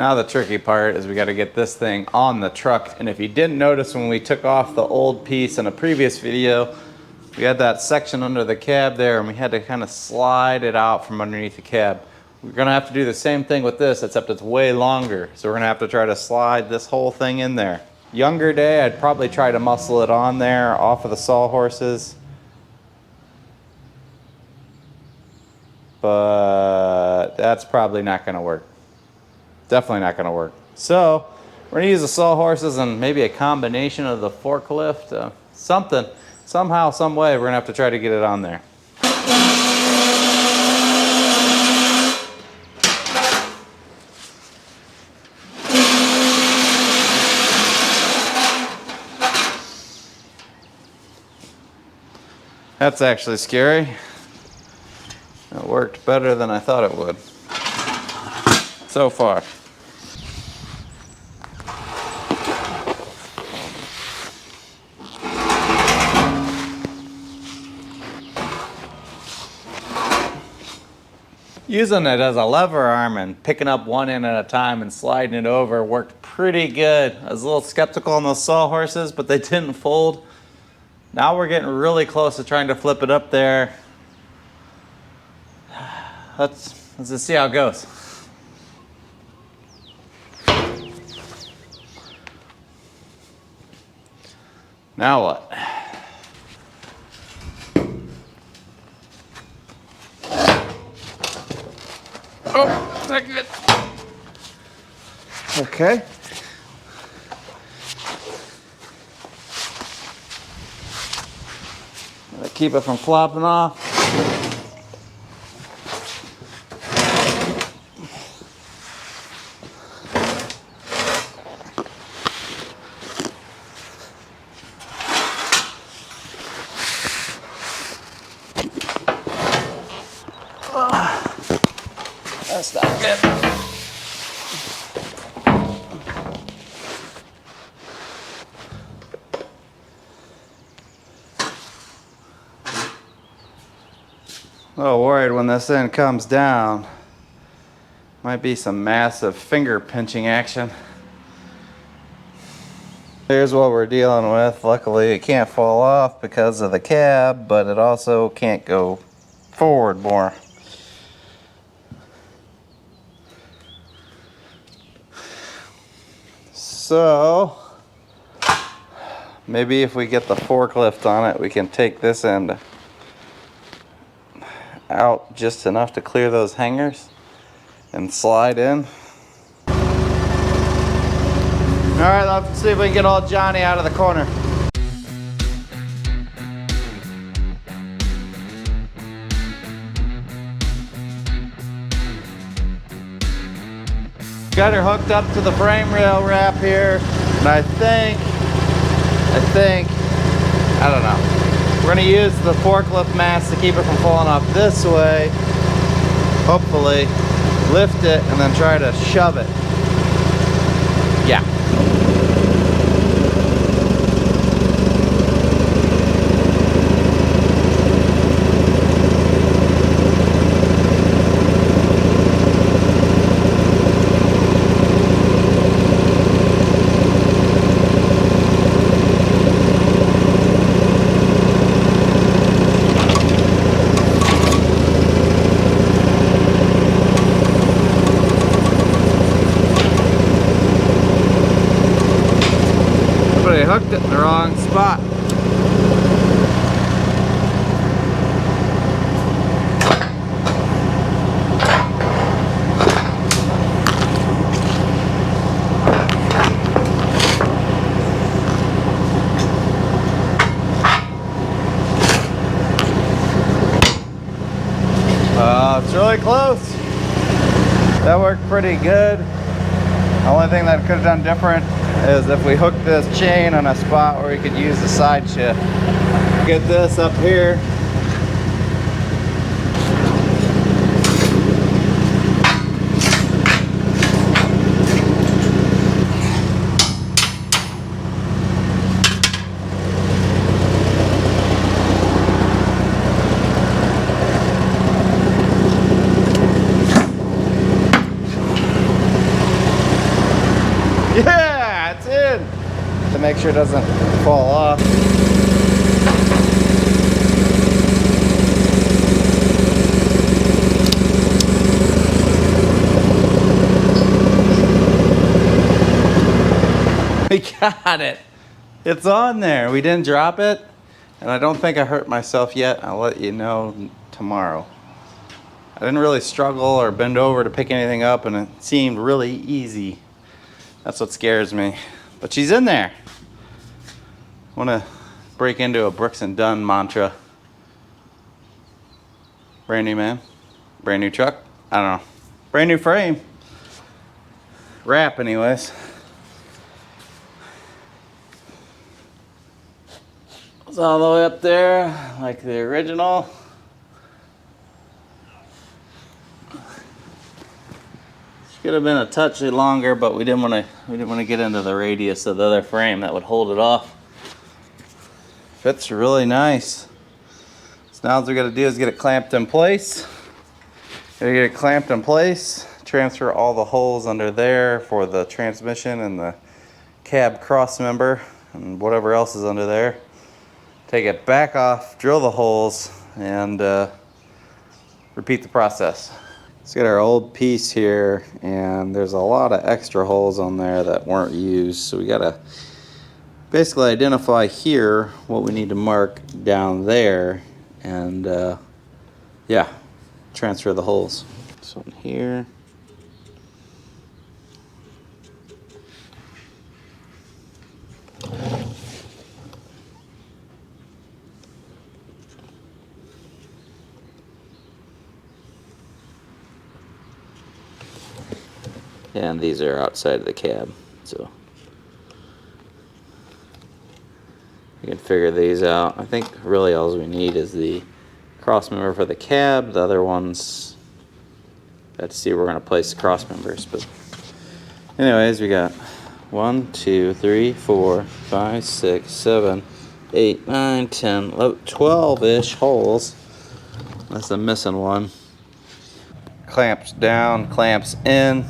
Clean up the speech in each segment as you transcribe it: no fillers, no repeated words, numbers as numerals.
Now the tricky part is we got to get this thing on the truck. And if you didn't notice when we took off the old piece in a previous video, we had that section under the cab there and we had to kind of slide it out from underneath the cab. We're going to have to do the same thing with this, except it's way longer. So we're going to have to try to slide this whole thing in there. Younger day, I'd probably try to muscle it on there off of the sawhorses. But that's probably not going to work. Definitely not going to work. So we're going to use the sawhorses and maybe a combination of the forklift. Somehow, some way, we're going to have to try to get it on there. That's actually scary. It worked better than I thought it would. So far. Using it as a lever arm and picking up one end at a time and sliding it over worked pretty good. I was a little skeptical on those sawhorses, but they didn't fold. Now we're getting really close to trying to flip it up there. Let's just see how it goes. Now what? Oh, not good. Okay. Gotta keep it from flopping off. That's not good. A little worried when this end comes down. Might be some massive finger pinching action. Here's what we're dealing with. Luckily it can't fall off because of the cab, but it also can't go forward more. So maybe if we get the forklift on it, we can take this end out just enough to clear those hangers and slide in. All right, let's see if we can get old Johnny out of the corner. Got her hooked up to the frame rail wrap here, and I don't know. We're gonna use the forklift mast to keep it from falling off this way. Hopefully, lift it and then try to shove it. Yeah. Hooked it in the wrong spot. It's really close. That worked pretty good. The only thing that I could have done different is if we hooked this chain on a spot where we could use the side shift. Get this up here. make sure it doesn't fall off. We got it. It's on there. We didn't drop it. And I don't think I hurt myself yet. I'll let you know tomorrow. I didn't really struggle or bend over to pick anything up, and it seemed really easy. That's what scares me. But she's in there. I want to break into a Brooks and Dunn mantra. Brand new, man. Brand new truck. I don't know. Brand new frame. Wrap anyways. It's all the way up there like the original. Could have been a touch longer, but we didn't want to get into the radius of the other frame that would hold it off. Fits really nice. So now all we got to do is get it clamped in place. Gotta get it clamped in place. Transfer all the holes under there for the transmission and the cab cross member and whatever else is under there. Take it back off, drill the holes, and repeat the process. Let's get our old piece here, and there's a lot of extra holes on there that weren't used, so we gotta basically identify here what we need to mark down there, and yeah, transfer the holes. This one here. And these are outside of the cab, so you can figure these out. I think really all we need is the cross member for the cab. The other ones, got to see where we're going to place the cross members. But anyways, we got 1, 2, 3, 4, 5, 6, 7, 8, 9, 10, 11, 12-ish holes. That's the missing one. Clamps down, clamps in.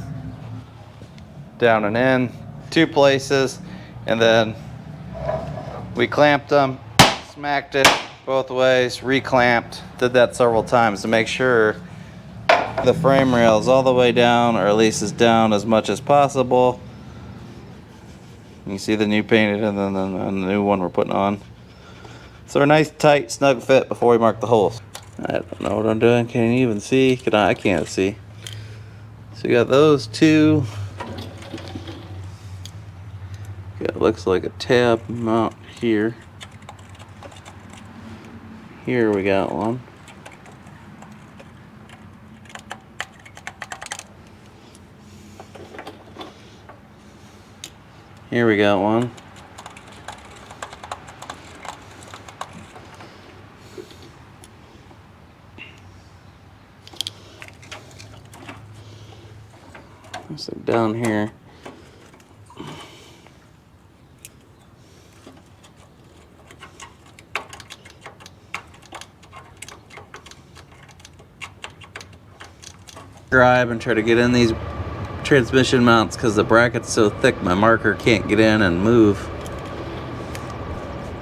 Down and in, 2 places, and then we clamped them, smacked it both ways, reclamped, did that several times to make sure the frame rail is all the way down, or at least as down as much as possible. You can see the new painted and then the new one we're putting on. So a nice tight snug fit before we mark the holes. I don't know what I'm doing. Can you even see? I can't see. So we got those 2. It looks like a tab mount here. Here we got one. Here we got one. Looks like down here. Scribe and try to get in these transmission mounts because the bracket's so thick my marker can't get in and move.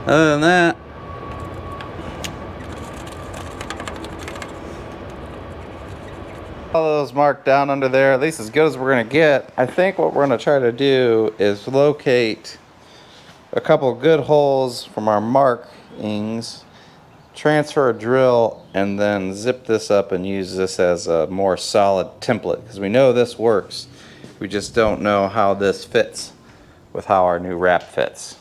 Other than that, all those marked down under there, at least as good as we're gonna get. I think what we're gonna try to do is locate a couple good holes from our markings, transfer a drill, and then zip this up and use this as a more solid template, because we know this works. We just don't know how this fits with how our new wrap fits.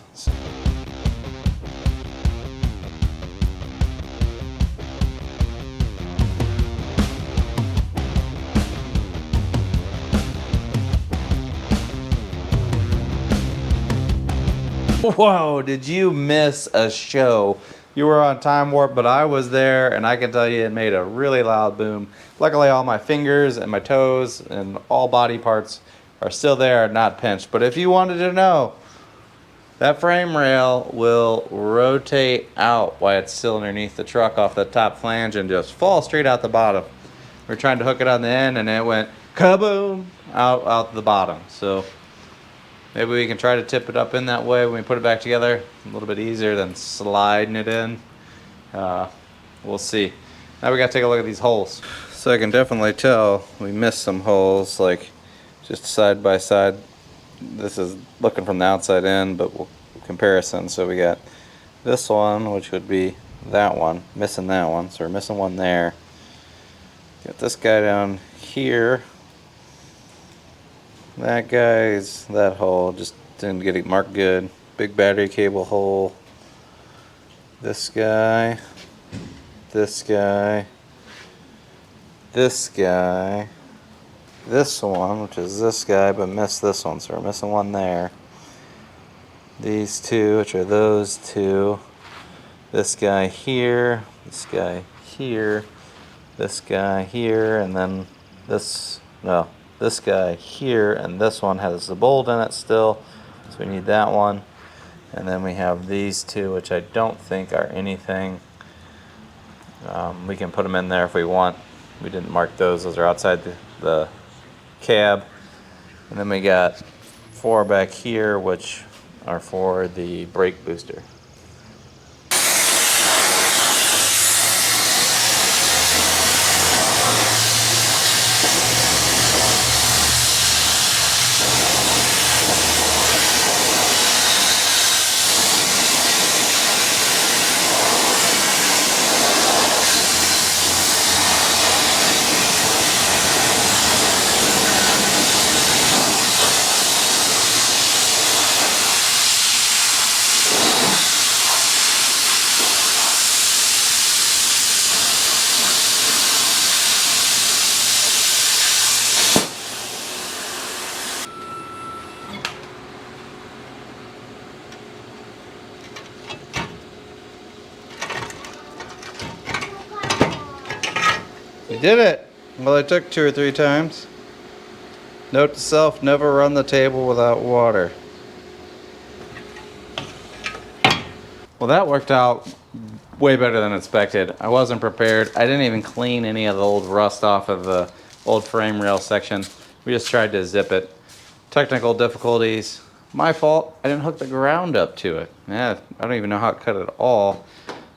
Whoa, did you miss a show? You were on time warp, but I was there, and I can tell you it made a really loud boom. Luckily, all my fingers and my toes and all body parts are still there, not pinched. But if you wanted to know, that frame rail will rotate out while it's still underneath the truck off the top flange and just fall straight out the bottom. We were trying to hook it on the end, and it went kaboom out the bottom. So Maybe we can try to tip it up in that way when we put it back together. A little bit easier than sliding it in. We'll see. Now we gotta take a look at these holes. So I can definitely tell we missed some holes, like just side by side. This is looking from the outside in, but we'll comparison. So we got this one, which would be that one, missing that one. So we're missing one there. Got this guy down here. That guy's that hole, just didn't get it marked good. Big battery cable hole. This guy. This guy. This guy. This one, which is this guy, but missed this one, so we're missing one there. These two, which are those two. This guy here. This guy here. This guy here, and then this, no. This guy here, and this one has the bolt in it still, so we need that one. And then we have these two, which I don't think are anything. We can put them in there if we want. We didn't mark those. Those are outside the cab. And then we got 4 back here, which are for the brake booster. We did it! Well, it took 2 or 3 times. Note to self, never run the table without water. Well, that worked out way better than expected. I wasn't prepared. I didn't even clean any of the old rust off of the old frame rail section. We just tried to zip it. Technical difficulties. My fault. I didn't hook the ground up to it. Yeah, I don't even know how it cut at all.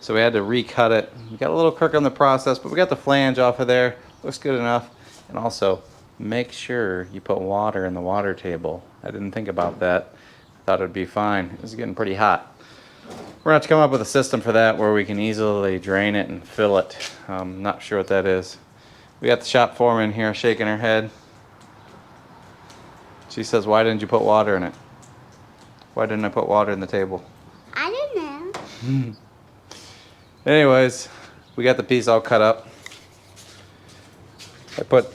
So we had to recut it. We got a little crook on the process, but we got the flange off of there. Looks good enough. And also, make sure you put water in the water table. I didn't think about that. Thought it'd be fine. It was getting pretty hot. We're gonna have to come up with a system for that where we can easily drain it and fill it. I'm not sure what that is. We got the shop foreman here shaking her head. She says, why didn't you put water in it? Why didn't I put water in the table? I don't know. Anyways, we got the piece all cut up. I put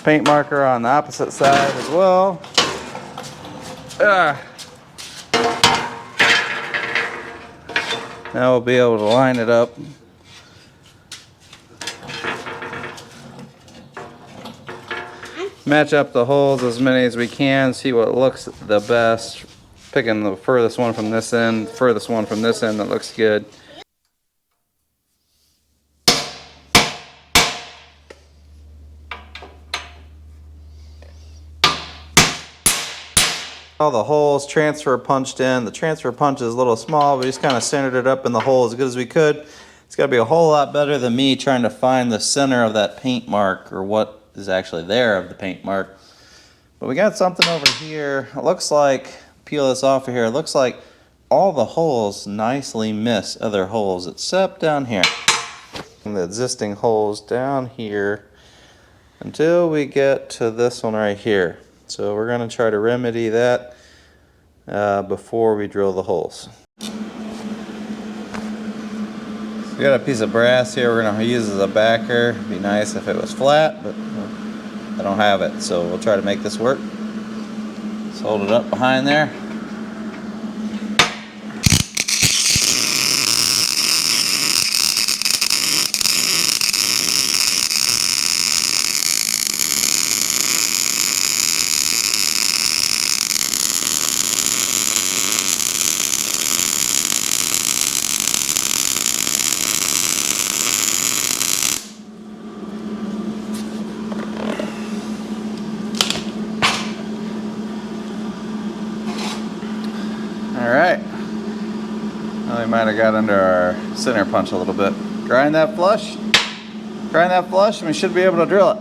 paint marker on the opposite side as well. Now we'll be able to line it up. Match up the holes as many as we can, see what looks the best. Picking the furthest one from this end, furthest one from this end that looks good. All the holes transfer punched in. The transfer punch is a little small, but we just kind of centered it up in the hole as good as we could. It's got to be a whole lot better than me trying to find the center of that paint mark, or what is actually there of the paint mark. But we got something over here. It looks like, peel this off of here, it looks like all the holes nicely miss other holes except down here. And the existing holes down here until we get to this one right here. So we're going to try to remedy that before we drill the holes. So we got a piece of brass here we're going to use as a backer. It'd be nice if it was flat, but I don't have it, so we'll try to make this work. Let's hold it up behind there. right. Well, we might have got under our center punch a little bit. Grind that flush. Grind that flush and we should be able to drill it.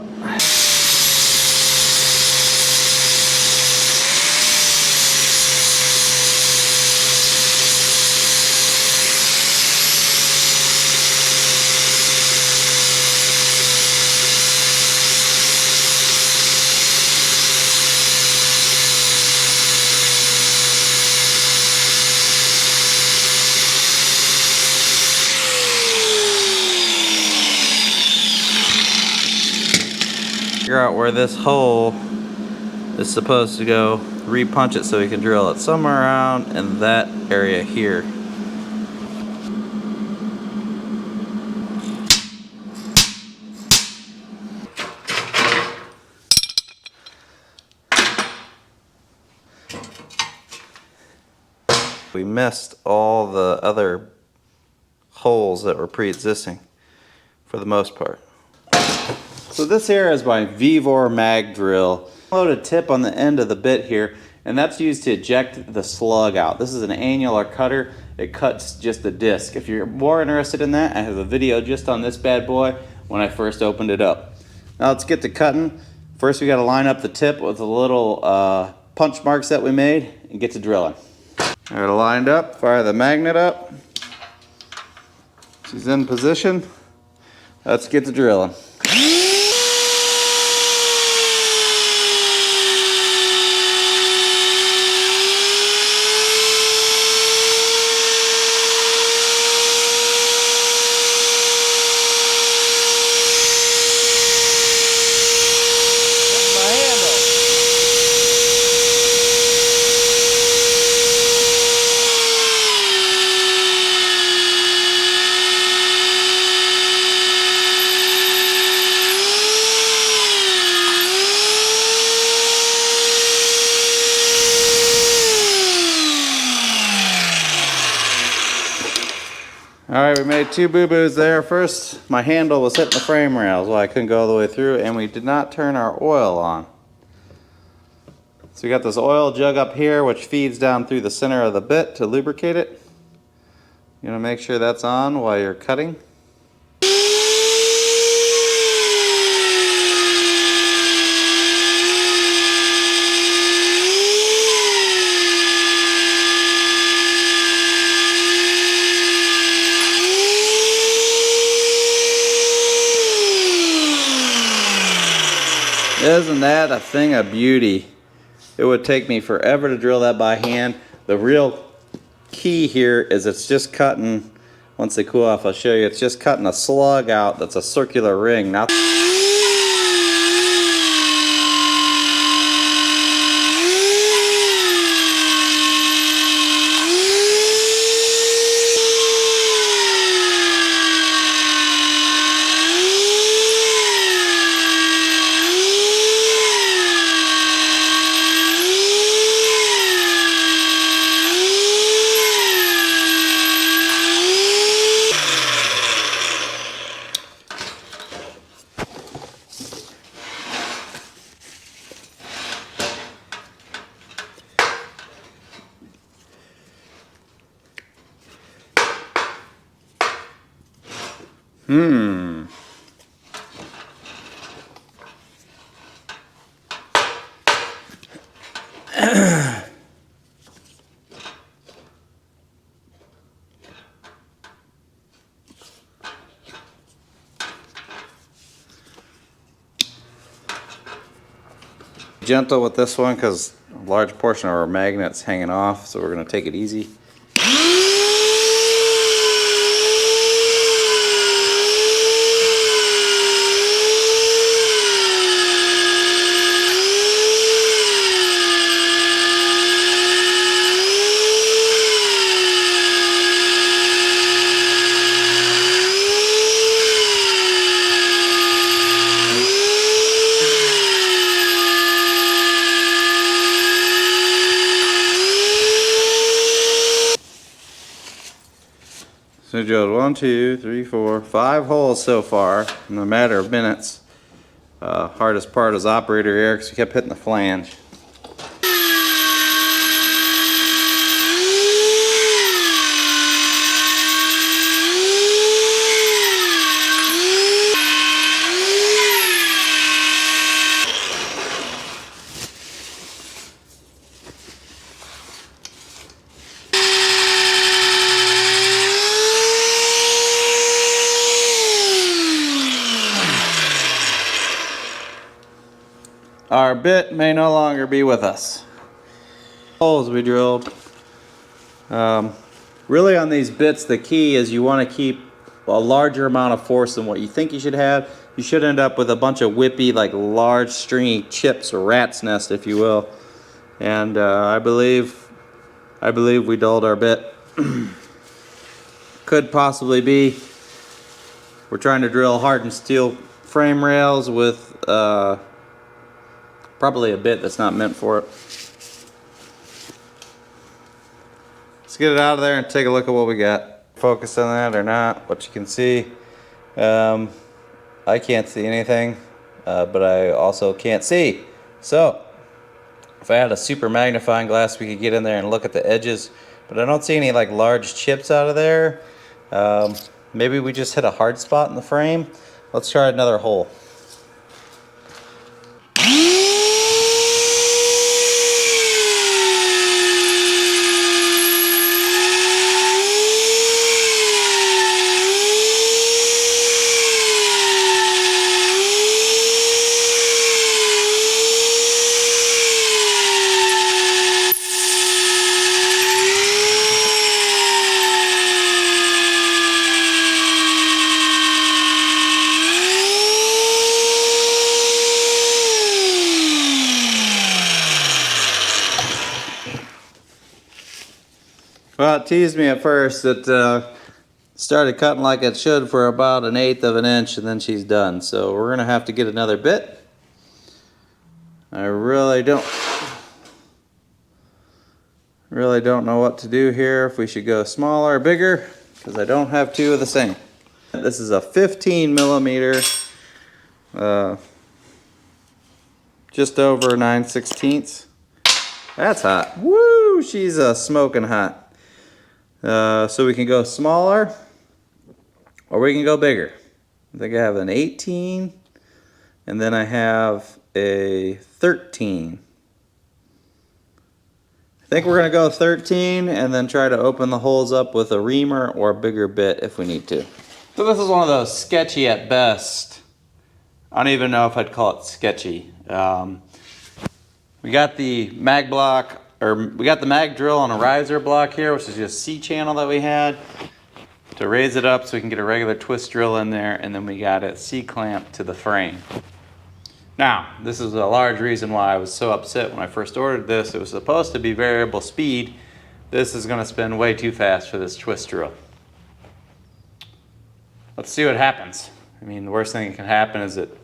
Figure out where this hole is supposed to go, re-punch it so we can drill it somewhere around in that area here. We missed all the other holes that were pre-existing for the most part. So this here is my Vevor mag drill. Loaded tip on the end of the bit here, and that's used to eject the slug out. This is an annular cutter. It cuts just the disc. If you're more interested in that, I have a video just on this bad boy when I first opened it up. Now let's get to cutting. First we got to line up the tip with the little punch marks that we made and get to drilling. All right, lined up, fire the magnet up. She's in position. Let's get to drilling. Alright, we made two boo-boos there. First, my handle was hitting the frame rails while I couldn't go all the way through, and we did not turn our oil on. So we got this oil jug up here which feeds down through the center of the bit to lubricate it. You're going to make sure that's on while you're cutting. Isn't that a thing of beauty? It would take me forever to drill that by hand. The real key here is it's just cutting, once they cool off I'll show you, it's just cutting a slug out that's a circular ring. Not gentle with this one because a large portion of our magnet's hanging off, so we're going to take it easy. So we drilled 1, 2, 3, 4, 5 holes so far in a matter of minutes. Hardest part is operator error because we kept hitting the flange. our bit may no longer be with us. Holes we drilled. Really on these bits, the key is you want to keep a larger amount of force than what you think you should have. You should end up with a bunch of whippy, like large stringy chips or rat's nest, if you will. And I believe we dulled our bit. Could possibly be we're trying to drill hardened steel frame rails with probably a bit that's not meant for it. Let's get it out of there and take a look at what we got. Focus on that or not, what you can see. I can't see anything, but I also can't see. So, if I had a super magnifying glass, we could get in there and look at the edges, but I don't see any like large chips out of there. Maybe we just hit a hard spot in the frame. Let's try another hole. Well, it teased me at first. It started cutting like it should for about 1/8 of an inch, and then she's done. So we're gonna have to get another bit. I really don't know what to do here, if we should go smaller or bigger, because I don't have two of the same. This is a 15 millimeter, just over 9/16. That's hot. Woo! She's smoking hot. So we can go smaller or we can go bigger. I think I have an 18 and then I have a 13. I think we're gonna go 13 and then try to open the holes up with a reamer or a bigger bit if we need to. So this is one of those sketchy at best. I don't even know if I'd call it sketchy. We got the mag block, or we got the mag drill on a riser block here, which is just C-channel that we had to raise it up so we can get a regular twist drill in there, and then we got it C-clamped to the frame. Now, this is a large reason why I was so upset when I first ordered this. It was supposed to be variable speed. This is gonna spin way too fast for this twist drill. Let's see what happens. I mean, the worst thing that can happen is it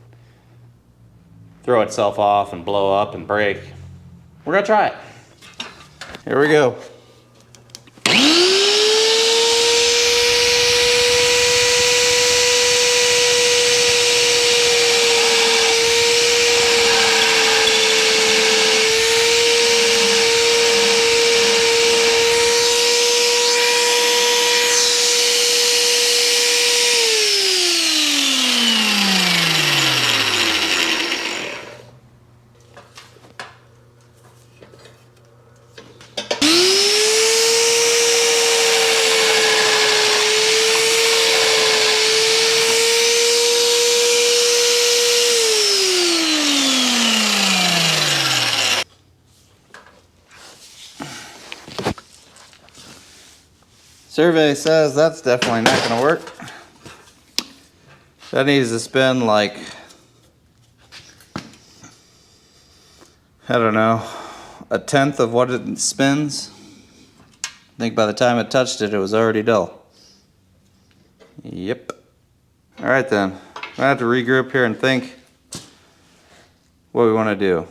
throw itself off and blow up and break. We're gonna try it. Here we go. Survey says that's definitely not going to work. That needs to spin like, I don't know, 1/10 of what it spins. I think by the time it touched it, it was already dull. Yep. All right then, I'm gonna have to regroup here and think what we want to do.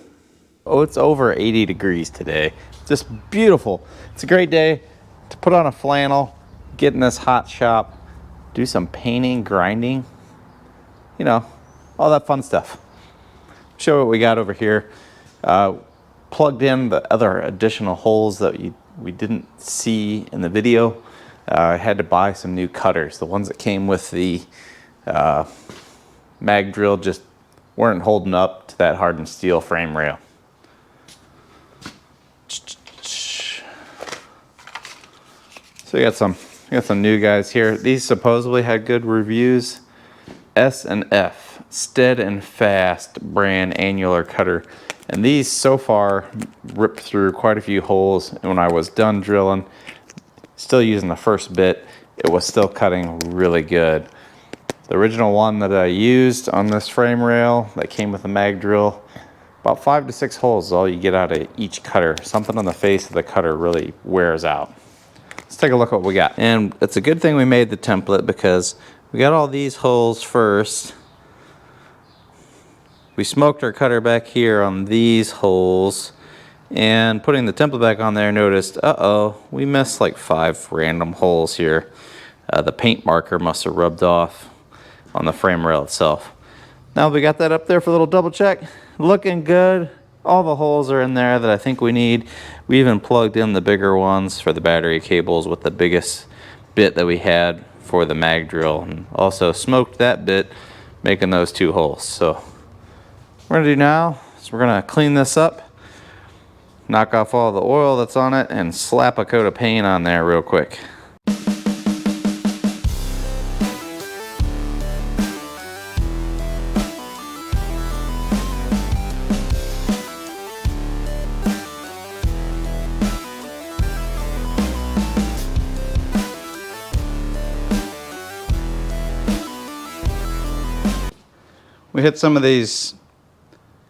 Oh, it's over 80 degrees today. Just beautiful. It's a great day to put on a flannel, get in this hot shop, do some painting, grinding, you know, all that fun stuff. Show what we got over here. Plugged in the other additional holes that we didn't see in the video. I had to buy some new cutters. The ones that came with the mag drill just weren't holding up to that hardened steel frame rail. So we got some new guys here. These supposedly had good reviews. S&F, Stead and Fast brand annular cutter. And these so far ripped through quite a few holes. And when I was done drilling, still using the first bit, it was still cutting really good. The original one that I used on this frame rail that came with a mag drill, about 5 to 6 holes is all you get out of each cutter. Something on the face of the cutter really wears out. Let's take a look at what we got. And it's a good thing we made the template because we got all these holes first. We smoked our cutter back here on these holes, and putting the template back on there, noticed, uh-oh, we missed like 5 random holes here. The paint marker must have rubbed off on the frame rail itself. Now we got that up there for a little double check. Looking good. All the holes are in there that I think we need. We even plugged in the bigger ones for the battery cables with the biggest bit that we had for the mag drill, and also smoked that bit making those 2 holes. So what we're gonna do now is we're gonna clean this up, knock off all the oil that's on it, and slap a coat of paint on there real quick. We hit some of these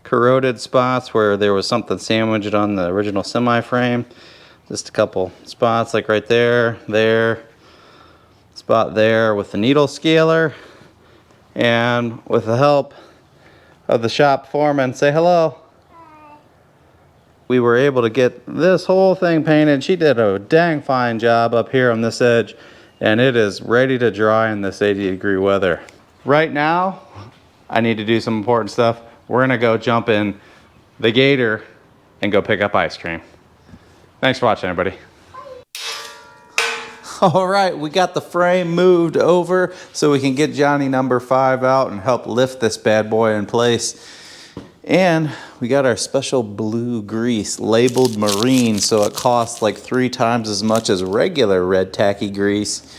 corroded spots where there was something sandwiched on the original semi-frame. Just a couple spots like right there, spot there with the needle scaler. And with the help of the shop foreman, say hello. Hi. We were able to get this whole thing painted. She did a dang fine job up here on this edge, and it is ready to dry in this 80-degree weather. Right now, I need to do some important stuff. We're gonna go jump in the gator and go pick up ice cream. Thanks for watching, everybody. All right, we got the frame moved over so we can get Johnny number 5 out and help lift this bad boy in place. And we got our special blue grease labeled marine, so it costs like 3 times as much as regular red tacky grease.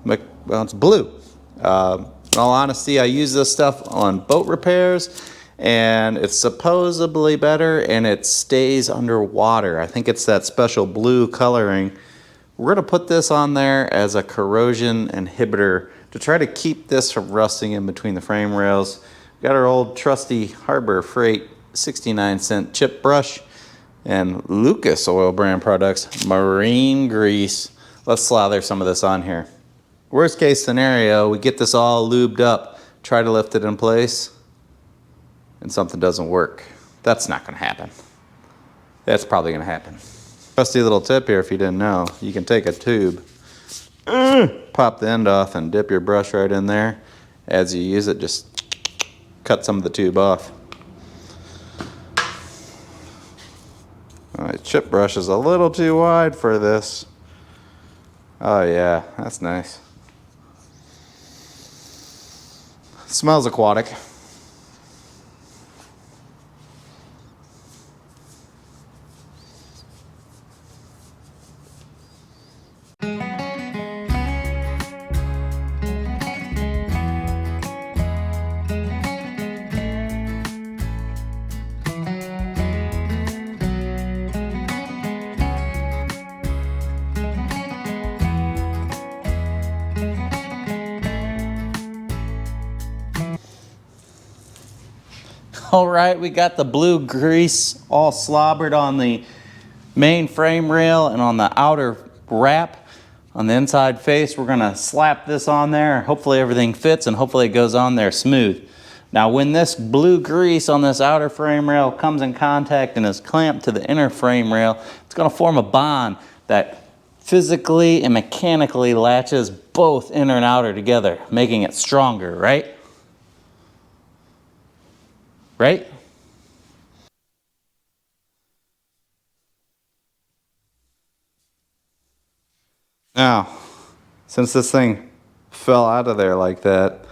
Well, it's blue. In all honesty, I use this stuff on boat repairs, and it's supposedly better, and it stays underwater. I think it's that special blue coloring. We're gonna put this on there as a corrosion inhibitor to try to keep this from rusting in between the frame rails. Got our old trusty Harbor Freight 69-cent chip brush and Lucas Oil Brand Products marine grease. Let's slather some of this on here. Worst case scenario, we get this all lubed up, try to lift it in place, and something doesn't work. That's not gonna happen. That's probably gonna happen. Trusty little tip here if you didn't know. You can take a tube, pop the end off and dip your brush right in there. As you use it, just cut some of the tube off. My chip brush is a little too wide for this. Oh yeah, that's nice. Smells aquatic. All right, we got the blue grease all slobbered on the main frame rail and on the outer wrap. On the inside face, we're gonna slap this on there. Hopefully everything fits and hopefully it goes on there smooth. Now when this blue grease on this outer frame rail comes in contact and is clamped to the inner frame rail, it's gonna form a bond that physically and mechanically latches both inner and outer together, making it stronger, right? Right? Now, since this thing fell out of there like that,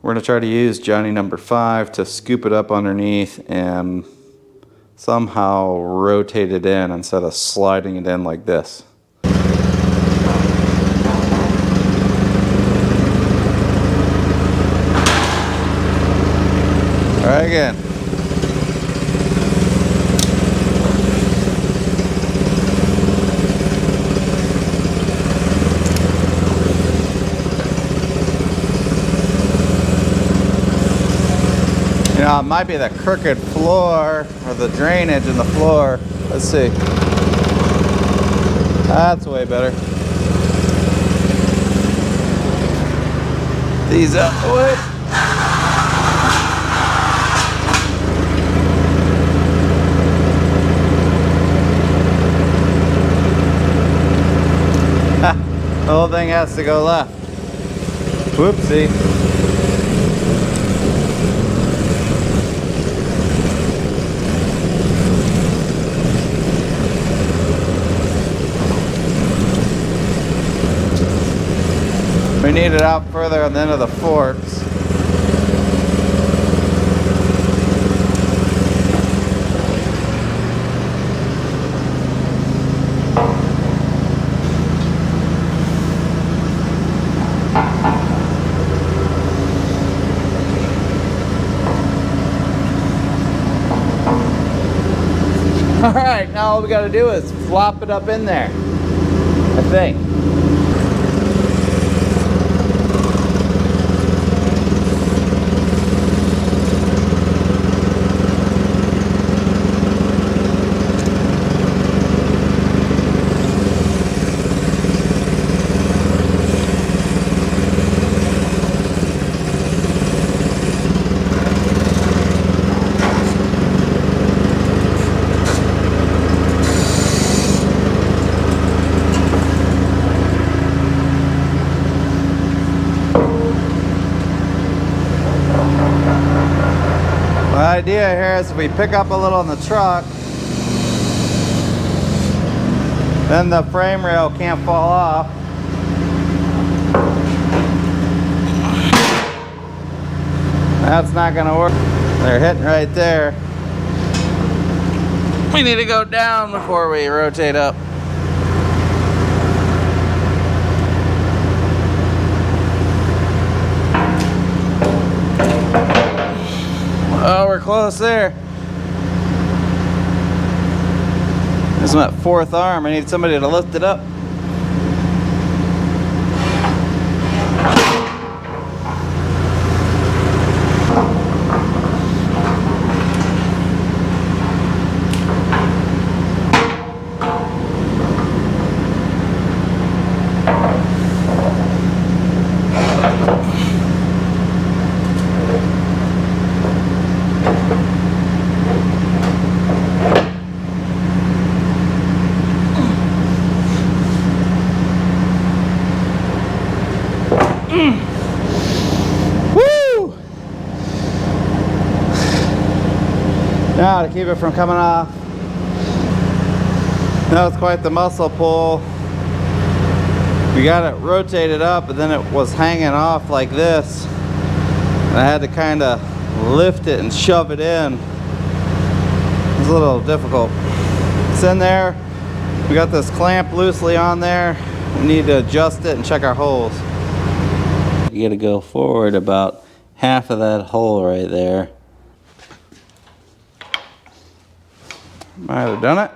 we're gonna try to use Johnny number 5 to scoop it up underneath and somehow rotate it in instead of sliding it in like this. Try again. Now it might be the crooked floor or the drainage in the floor. Let's see. That's way better. These out the way. The whole thing has to go left. Whoopsie. We need it out further on the end of the forks. All right, now all we got to do is flop it up in there, I think. The idea here is if we pick up a little on the truck, then the frame rail can't fall off. That's not going to work. They're hitting right there. We need to go down before we rotate up. Oh, we're close there. This is my fourth arm. I need somebody to lift it up. Woo! Now to keep it from coming off. That was quite the muscle pull. We got it rotated up, but then it was hanging off like this. And I had to kind of lift it and shove it in. It was a little difficult. It's in there. We got this clamp loosely on there. We need to adjust it and check our holes. You gotta go forward about half of that hole right there. Might have done it.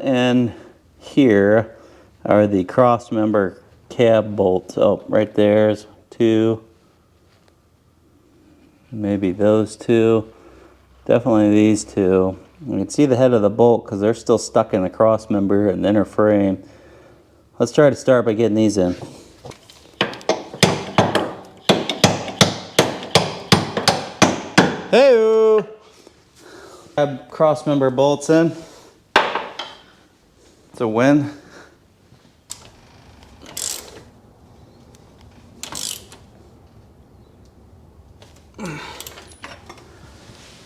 And here are the cross member cab bolts. Oh, right there's two. Maybe those two. Definitely these two. You can see the head of the bolt because they're still stuck in the cross member and the inner frame. Let's try to start by getting these in. Hey-oo! Grab cross member bolts in. It's a win.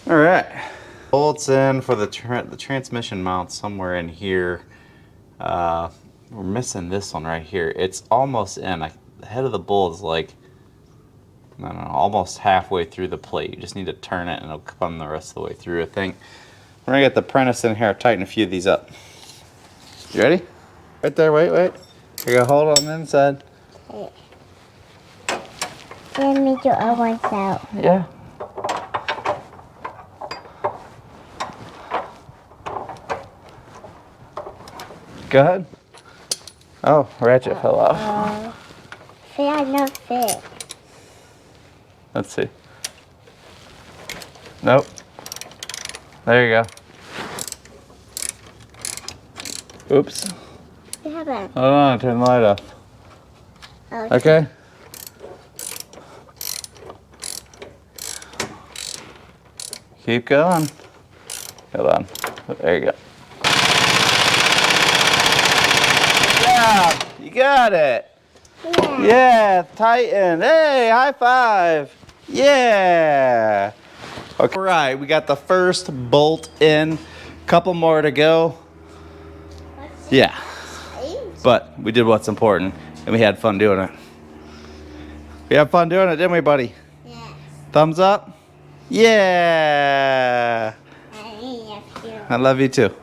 All right, bolts in for the transmission mount somewhere in here. We're missing this one right here. It's almost in. The head of the bolt is like, I don't know, almost halfway through the plate. You just need to turn it and it'll come the rest of the way through, I think. We're gonna get the apprentice in here, tighten a few of these up. You ready? Right there, wait. You gotta hold on the inside. Let me do it once out. Yeah. Go ahead. Oh, ratchet fell off. See, I know fit. Let's see. Nope. There you go. Oops. What happened? Hold on, turn the light off. Oh, Okay. Keep going. Hold on. There you go. Yeah, you got it. yeah. Yeah, tighten. Hey, high five. Yeah. Okay. All right, we got the first bolt in. Couple more to go. Yeah, but we did what's important, and we had fun doing it. We had fun doing it, didn't we, buddy? Yes. Thumbs up? Yeah. I love you. I love you too.